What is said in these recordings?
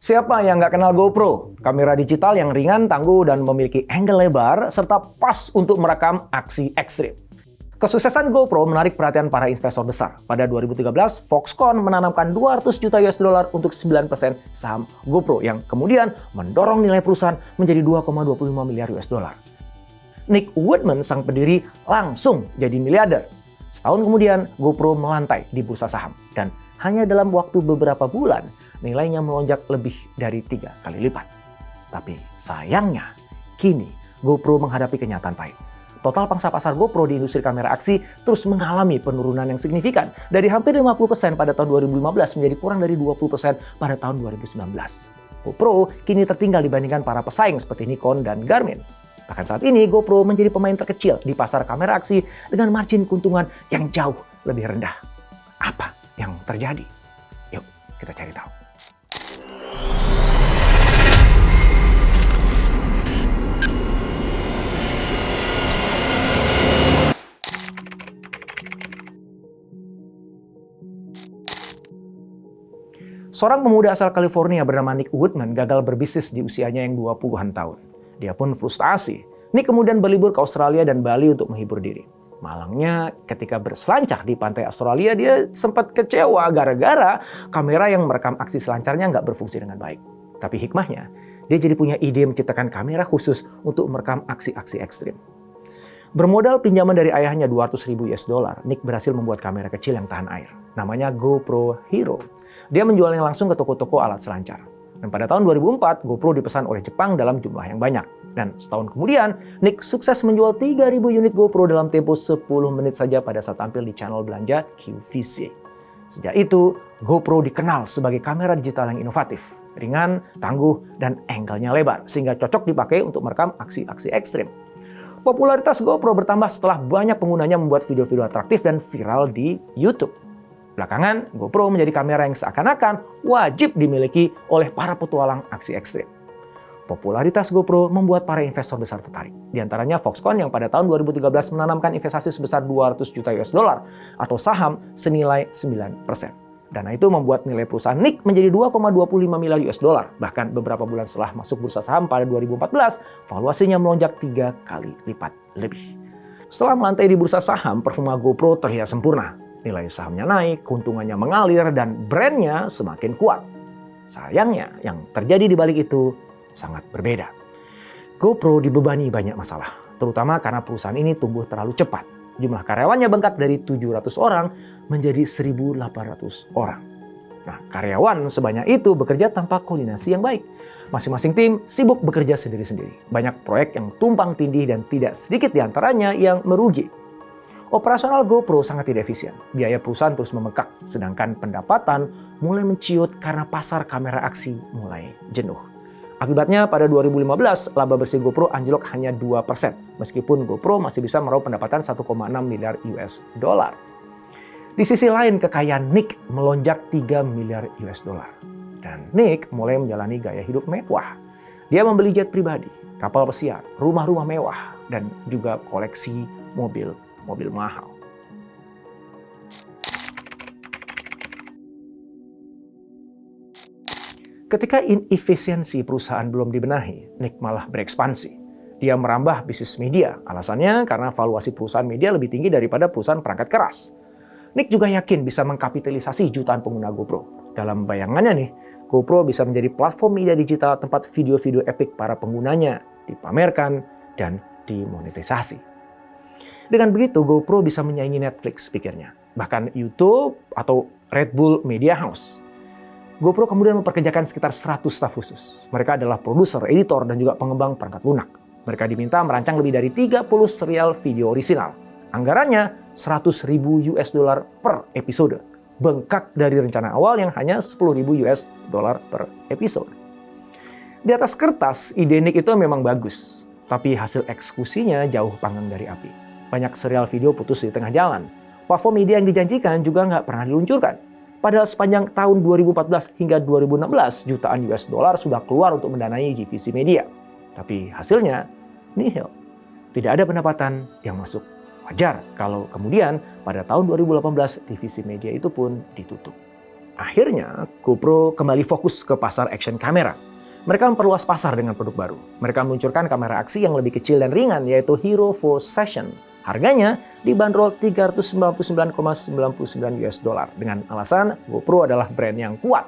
Siapa yang nggak kenal GoPro? Kamera digital yang ringan, tangguh, dan memiliki angle lebar, serta pas untuk merekam aksi ekstrim. Kesuksesan GoPro menarik perhatian para investor besar. Pada 2013, Foxconn menanamkan 200 juta US dollar untuk 9% saham GoPro yang kemudian mendorong nilai perusahaan menjadi 2,25 miliar US dollar. Nick Woodman, sang pendiri, langsung jadi miliarder. Setahun kemudian, GoPro melantai di bursa saham dan hanya dalam waktu beberapa bulan, nilainya melonjak lebih dari 3 kali lipat. Tapi sayangnya, kini GoPro menghadapi kenyataan pahit. Total pangsa pasar GoPro di industri kamera aksi terus mengalami penurunan yang signifikan dari hampir 50% pada tahun 2015 menjadi kurang dari 20% pada tahun 2019. GoPro kini tertinggal dibandingkan para pesaing seperti Nikon dan Garmin. Bahkan saat ini GoPro menjadi pemain terkecil di pasar kamera aksi dengan margin keuntungan yang jauh lebih rendah. Apa yang terjadi? Yuk kita cari tahu. Seorang pemuda asal California bernama Nick Woodman gagal berbisnis di usianya yang 20-an tahun. Dia pun frustasi. Nick kemudian berlibur ke Australia dan Bali untuk menghibur diri. Malangnya, ketika berselancar di pantai Australia, dia sempat kecewa gara-gara kamera yang merekam aksi selancarnya nggak berfungsi dengan baik. Tapi hikmahnya, dia jadi punya ide menciptakan kamera khusus untuk merekam aksi-aksi ekstrim. Bermodal pinjaman dari ayahnya 200.000 US dollar, Nick berhasil membuat kamera kecil yang tahan air. Namanya GoPro Hero. Dia menjualnya langsung ke toko-toko alat selancar. Dan pada tahun 2004, GoPro dipesan oleh Jepang dalam jumlah yang banyak. Dan setahun kemudian, Nick sukses menjual 3.000 unit GoPro dalam tempo 10 menit saja pada saat tampil di channel belanja QVC. Sejak itu, GoPro dikenal sebagai kamera digital yang inovatif, ringan, tangguh, dan angle-nya lebar, sehingga cocok dipakai untuk merekam aksi-aksi ekstrim. Popularitas GoPro bertambah setelah banyak penggunanya membuat video-video atraktif dan viral di YouTube. Belakangan, GoPro menjadi kamera yang seakan-akan wajib dimiliki oleh para petualang aksi ekstrim. Popularitas GoPro membuat para investor besar tertarik. Di antaranya Foxconn yang pada tahun 2013 menanamkan investasi sebesar 200 juta US dollar atau saham senilai 9%. Dana itu membuat nilai perusahaan Nick menjadi 2,25 miliar US dollar. Bahkan beberapa bulan setelah masuk bursa saham pada 2014, valuasinya melonjak 3 kali lipat lebih. Setelah melantai di bursa saham, performa GoPro terlihat sempurna. Nilai sahamnya naik, keuntungannya mengalir, dan brandnya semakin kuat. Sayangnya, yang terjadi di balik itu sangat berbeda. GoPro dibebani banyak masalah, terutama karena perusahaan ini tumbuh terlalu cepat. Jumlah karyawannya bengkak dari 700 orang menjadi 1.800 orang. Nah, karyawan sebanyak itu bekerja tanpa koordinasi yang baik. Masing-masing tim sibuk bekerja sendiri-sendiri. Banyak proyek yang tumpang tindih dan tidak sedikit diantaranya yang merugi. Operasional GoPro sangat tidak efisien. Biaya perusahaan terus membengkak, sedangkan pendapatan mulai menciut karena pasar kamera aksi mulai jenuh. Akibatnya pada 2015, laba bersih GoPro anjlok hanya 2%, meskipun GoPro masih bisa meraup pendapatan 1,6 miliar US dollar. Di sisi lain, kekayaan Nick melonjak 3 miliar US dollar. Dan Nick mulai menjalani gaya hidup mewah. Dia membeli jet pribadi, kapal pesiar, rumah-rumah mewah, dan juga koleksi mobil mahal. Ketika inefisiensi perusahaan belum dibenahi, Nick malah berekspansi. Dia merambah bisnis media. Alasannya karena valuasi perusahaan media lebih tinggi daripada perusahaan perangkat keras. Nick juga yakin bisa mengkapitalisasi jutaan pengguna GoPro. Dalam bayangannya nih, GoPro bisa menjadi platform media digital tempat video-video epik para penggunanya dipamerkan dan dimonetisasi. Dengan begitu, GoPro bisa menyaingi Netflix, pikirnya. Bahkan YouTube atau Red Bull Media House. GoPro kemudian memperkerjakan sekitar 100 staf khusus. Mereka adalah produser, editor, dan juga pengembang perangkat lunak. Mereka diminta merancang lebih dari 30 serial video orisinal. Anggarannya 100.000 US dollar per episode. Bengkak dari rencana awal yang hanya 10.000 US dollar per episode. Di atas kertas, ide Nick itu memang bagus. Tapi hasil eksekusinya jauh panggang dari api. Banyak serial video putus di tengah jalan. Platform media yang dijanjikan juga nggak pernah diluncurkan. Padahal sepanjang tahun 2014 hingga 2016, jutaan US dollar sudah keluar untuk mendanai divisi media. Tapi hasilnya nihil. Tidak ada pendapatan yang masuk. Wajar kalau kemudian pada tahun 2018 divisi media itu pun ditutup. Akhirnya, GoPro kembali fokus ke pasar action kamera. Mereka memperluas pasar dengan produk baru. Mereka meluncurkan kamera aksi yang lebih kecil dan ringan, yaitu Hero 4 Session. Harganya dibanderol $399.99 dengan alasan GoPro adalah brand yang kuat.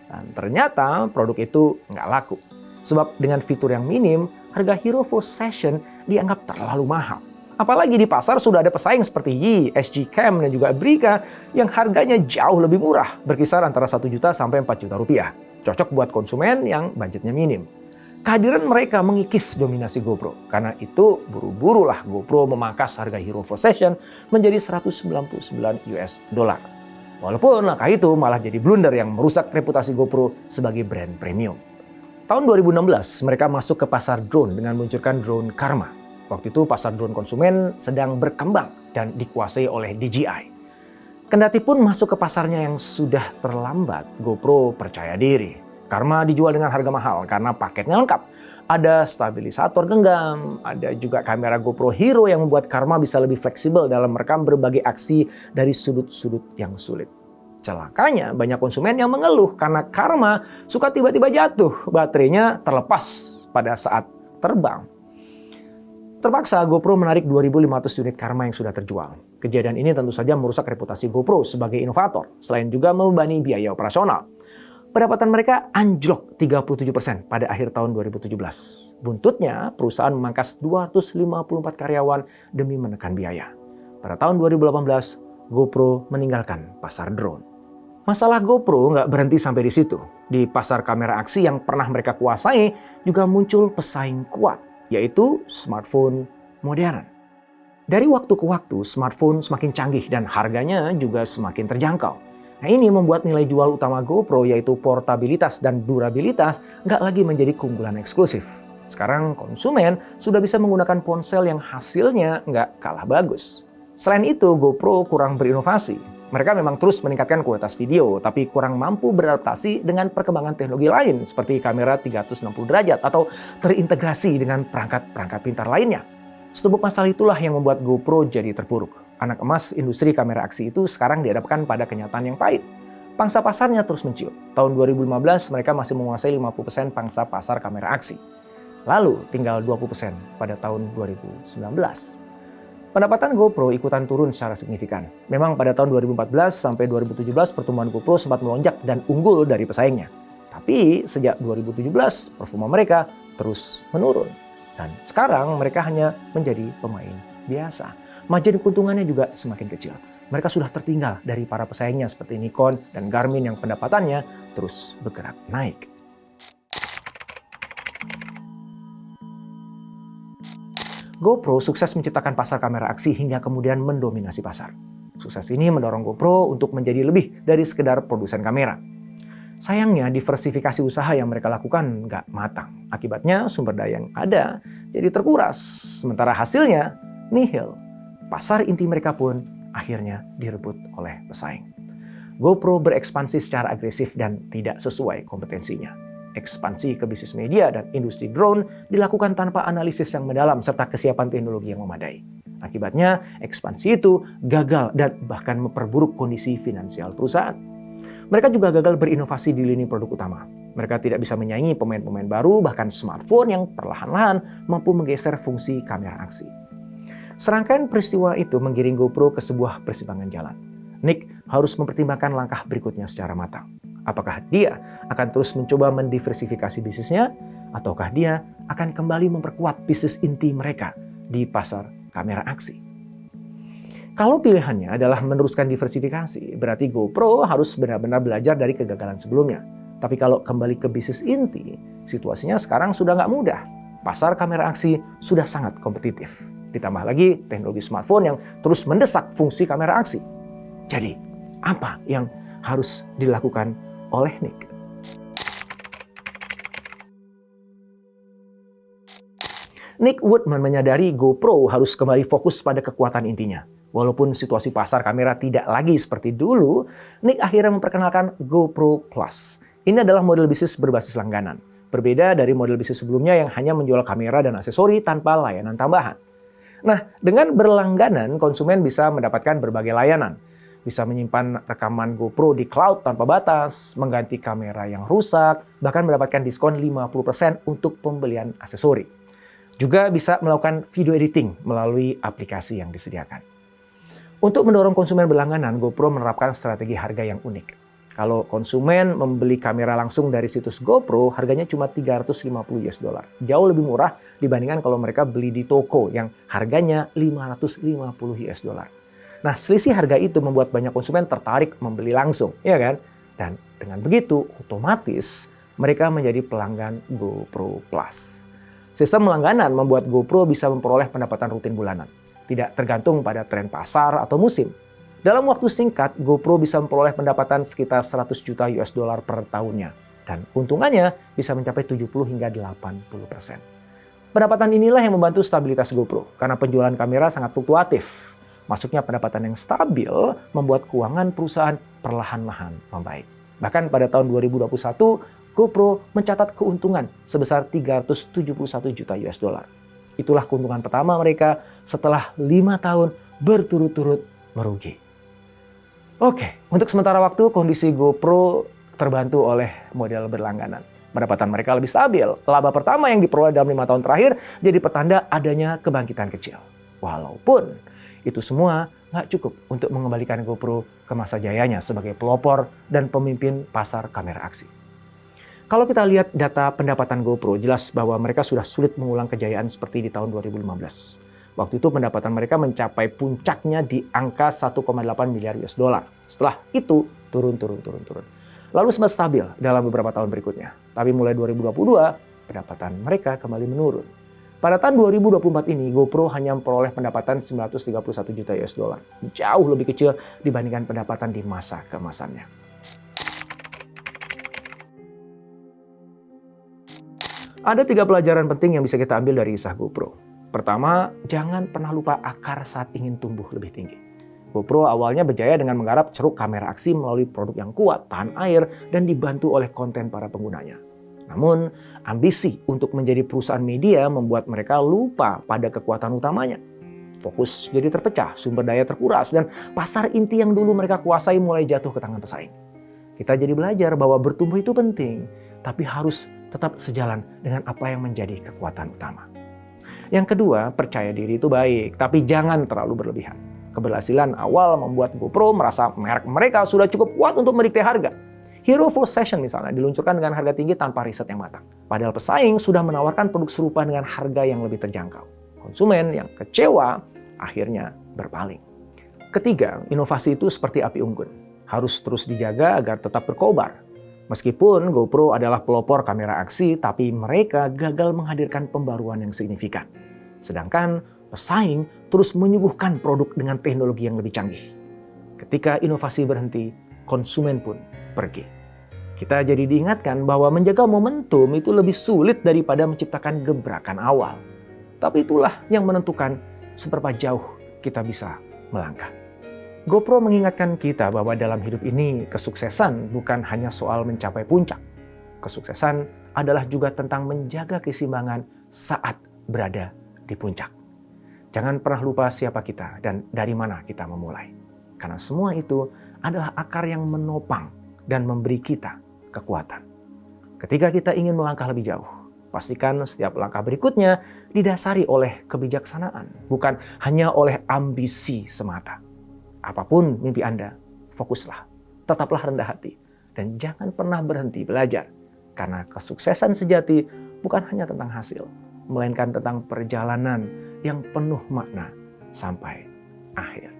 Dan ternyata produk itu nggak laku. Sebab dengan fitur yang minim, harga Hero 4 Session dianggap terlalu mahal. Apalagi di pasar sudah ada pesaing seperti Yi, SG Cam, dan juga Brica yang harganya jauh lebih murah, berkisar antara 1 juta sampai 4 juta rupiah. Cocok buat konsumen yang budgetnya minim. Kehadiran mereka mengikis dominasi GoPro. Karena itu buru-burulah GoPro memangkas harga Hero 4 Session menjadi $199. Walaupun langkah itu malah jadi blunder yang merusak reputasi GoPro sebagai brand premium. Tahun 2016 mereka masuk ke pasar drone dengan meluncurkan drone Karma. Waktu itu pasar drone konsumen sedang berkembang dan dikuasai oleh DJI. Kendati pun masuk ke pasarnya yang sudah terlambat, GoPro percaya diri. Karma dijual dengan harga mahal karena paketnya lengkap. Ada stabilisator genggam, ada juga kamera GoPro Hero yang membuat Karma bisa lebih fleksibel dalam merekam berbagai aksi dari sudut-sudut yang sulit. Celakanya banyak konsumen yang mengeluh karena Karma suka tiba-tiba jatuh, baterainya terlepas pada saat terbang. Terpaksa GoPro menarik 2.500 unit Karma yang sudah terjual. Kejadian ini tentu saja merusak reputasi GoPro sebagai inovator, selain juga membebani biaya operasional. Pendapatan mereka anjlok 37% pada akhir tahun 2017. Buntutnya, perusahaan memangkas 254 karyawan demi menekan biaya. Pada tahun 2018, GoPro meninggalkan pasar drone. Masalah GoPro nggak berhenti sampai di situ. Di pasar kamera aksi yang pernah mereka kuasai, juga muncul pesaing kuat, yaitu smartphone modern. Dari waktu ke waktu, smartphone semakin canggih dan harganya juga semakin terjangkau. Nah, ini membuat nilai jual utama GoPro, yaitu portabilitas dan durabilitas, nggak lagi menjadi keunggulan eksklusif. Sekarang konsumen sudah bisa menggunakan ponsel yang hasilnya nggak kalah bagus. Selain itu, GoPro kurang berinovasi. Mereka memang terus meningkatkan kualitas video, tapi kurang mampu beradaptasi dengan perkembangan teknologi lain seperti kamera 360 derajat atau terintegrasi dengan perangkat-perangkat pintar lainnya. Setubuh masalah itulah yang membuat GoPro jadi terpuruk. Anak emas industri kamera aksi itu sekarang dihadapkan pada kenyataan yang pahit. Pangsa pasarnya terus menciut. Tahun 2015 mereka masih menguasai 50% pangsa pasar kamera aksi. Lalu tinggal 20% pada tahun 2019. Pendapatan GoPro ikutan turun secara signifikan. Memang pada tahun 2014 sampai 2017 pertumbuhan GoPro sempat melonjak dan unggul dari pesaingnya. Tapi sejak 2017 performa mereka terus menurun. Dan sekarang mereka hanya menjadi pemain biasa. Margin keuntungannya juga semakin kecil. Mereka sudah tertinggal dari para pesaingnya seperti Nikon dan Garmin yang pendapatannya terus bergerak naik. GoPro sukses menciptakan pasar kamera aksi hingga kemudian mendominasi pasar. Sukses ini mendorong GoPro untuk menjadi lebih dari sekedar produsen kamera. Sayangnya diversifikasi usaha yang mereka lakukan nggak matang. Akibatnya sumber daya yang ada jadi terkuras. Sementara hasilnya nihil. Pasar inti mereka pun akhirnya direbut oleh pesaing. GoPro berekspansi secara agresif dan tidak sesuai kompetensinya. Ekspansi ke bisnis media dan industri drone dilakukan tanpa analisis yang mendalam serta kesiapan teknologi yang memadai. Akibatnya, ekspansi itu gagal dan bahkan memperburuk kondisi finansial perusahaan. Mereka juga gagal berinovasi di lini produk utama. Mereka tidak bisa menyaingi pemain-pemain baru, bahkan smartphone yang perlahan-lahan mampu menggeser fungsi kamera aksi. Serangkaian peristiwa itu menggiring GoPro ke sebuah persimpangan jalan. Nick harus mempertimbangkan langkah berikutnya secara matang. Apakah dia akan terus mencoba mendiversifikasi bisnisnya, ataukah dia akan kembali memperkuat bisnis inti mereka di pasar kamera aksi? Kalau pilihannya adalah meneruskan diversifikasi, berarti GoPro harus benar-benar belajar dari kegagalan sebelumnya. Tapi kalau kembali ke bisnis inti, situasinya sekarang sudah nggak mudah. Pasar kamera aksi sudah sangat kompetitif. Ditambah lagi teknologi smartphone yang terus mendesak fungsi kamera aksi. Jadi, apa yang harus dilakukan oleh Nick? Nick Woodman menyadari GoPro harus kembali fokus pada kekuatan intinya. Walaupun situasi pasar kamera tidak lagi seperti dulu, Nick akhirnya memperkenalkan GoPro Plus. Ini adalah model bisnis berbasis langganan. Berbeda dari model bisnis sebelumnya yang hanya menjual kamera dan aksesori tanpa layanan tambahan. Nah, dengan berlangganan, konsumen bisa mendapatkan berbagai layanan. bisa menyimpan rekaman GoPro di cloud tanpa batas, mengganti kamera yang rusak, bahkan mendapatkan diskon 50% untuk pembelian aksesori. Juga bisa melakukan video editing melalui aplikasi yang disediakan. Untuk mendorong konsumen berlangganan, GoPro menerapkan strategi harga yang unik. Kalau konsumen membeli kamera langsung dari situs GoPro, harganya cuma $350. Jauh lebih murah dibandingkan kalau mereka beli di toko yang harganya $550. Nah, selisih harga itu membuat banyak konsumen tertarik membeli langsung, ya kan? Dan dengan begitu, otomatis mereka menjadi pelanggan GoPro Plus. Sistem langganan membuat GoPro bisa memperoleh pendapatan rutin bulanan, tidak tergantung pada tren pasar atau musim. Dalam waktu singkat, GoPro bisa memperoleh pendapatan sekitar $100 juta per tahunnya. Dan keuntungannya bisa mencapai 70 hingga 80%. Pendapatan inilah yang membantu stabilitas GoPro, karena penjualan kamera sangat fluktuatif. Masuknya pendapatan yang stabil membuat keuangan perusahaan perlahan-lahan membaik. Bahkan pada tahun 2021, GoPro mencatat keuntungan sebesar $371 juta. Itulah keuntungan pertama mereka setelah 5 tahun berturut-turut merugi. Oke, untuk sementara waktu kondisi GoPro terbantu oleh model berlangganan. Pendapatan mereka lebih stabil. Laba pertama yang diperoleh dalam 5 tahun terakhir jadi pertanda adanya kebangkitan kecil. Walaupun itu semua nggak cukup untuk mengembalikan GoPro ke masa jayanya sebagai pelopor dan pemimpin pasar kamera aksi. Kalau kita lihat data pendapatan GoPro, jelas bahwa mereka sudah sulit mengulang kejayaan seperti di tahun 2015. Waktu itu pendapatan mereka mencapai puncaknya di angka $1,8 miliar. Setelah itu turun. Lalu sempat stabil dalam beberapa tahun berikutnya. Tapi mulai 2022, pendapatan mereka kembali menurun. Pada tahun 2024 ini, GoPro hanya memperoleh pendapatan $931 juta. Jauh lebih kecil dibandingkan pendapatan di masa keemasannya. Ada 3 pelajaran penting yang bisa kita ambil dari kisah GoPro. Pertama, jangan pernah lupa akar saat ingin tumbuh lebih tinggi. GoPro awalnya berjaya dengan menggarap ceruk kamera aksi melalui produk yang kuat, tahan air, dan dibantu oleh konten para penggunanya. Namun, ambisi untuk menjadi perusahaan media membuat mereka lupa pada kekuatan utamanya. Fokus jadi terpecah, sumber daya terkuras, dan pasar inti yang dulu mereka kuasai mulai jatuh ke tangan pesaing. Kita jadi belajar bahwa bertumbuh itu penting, tapi harus tetap sejalan dengan apa yang menjadi kekuatan utama. Yang kedua, percaya diri itu baik, tapi jangan terlalu berlebihan. Keberhasilan awal membuat GoPro merasa merek mereka sudah cukup kuat untuk mendikte harga. Hero Full Session misalnya diluncurkan dengan harga tinggi tanpa riset yang matang. Padahal pesaing sudah menawarkan produk serupa dengan harga yang lebih terjangkau. Konsumen yang kecewa akhirnya berpaling. Ketiga, inovasi itu seperti api unggun. Harus terus dijaga agar tetap berkobar. Meskipun GoPro adalah pelopor kamera aksi, tapi mereka gagal menghadirkan pembaruan yang signifikan. Sedangkan pesaing terus menyuguhkan produk dengan teknologi yang lebih canggih. Ketika inovasi berhenti, konsumen pun pergi. Kita jadi diingatkan bahwa menjaga momentum itu lebih sulit daripada menciptakan gebrakan awal. Tapi itulah yang menentukan seberapa jauh kita bisa melangkah. GoPro mengingatkan kita bahwa dalam hidup ini kesuksesan bukan hanya soal mencapai puncak. Kesuksesan adalah juga tentang menjaga keseimbangan saat berada di puncak. Jangan pernah lupa siapa kita dan dari mana kita memulai. Karena semua itu adalah akar yang menopang dan memberi kita kekuatan. Ketika kita ingin melangkah lebih jauh, pastikan setiap langkah berikutnya didasari oleh kebijaksanaan, bukan hanya oleh ambisi semata. Apapun mimpi Anda, fokuslah, tetaplah rendah hati, dan jangan pernah berhenti belajar. Karena kesuksesan sejati bukan hanya tentang hasil, melainkan tentang perjalanan yang penuh makna sampai akhir.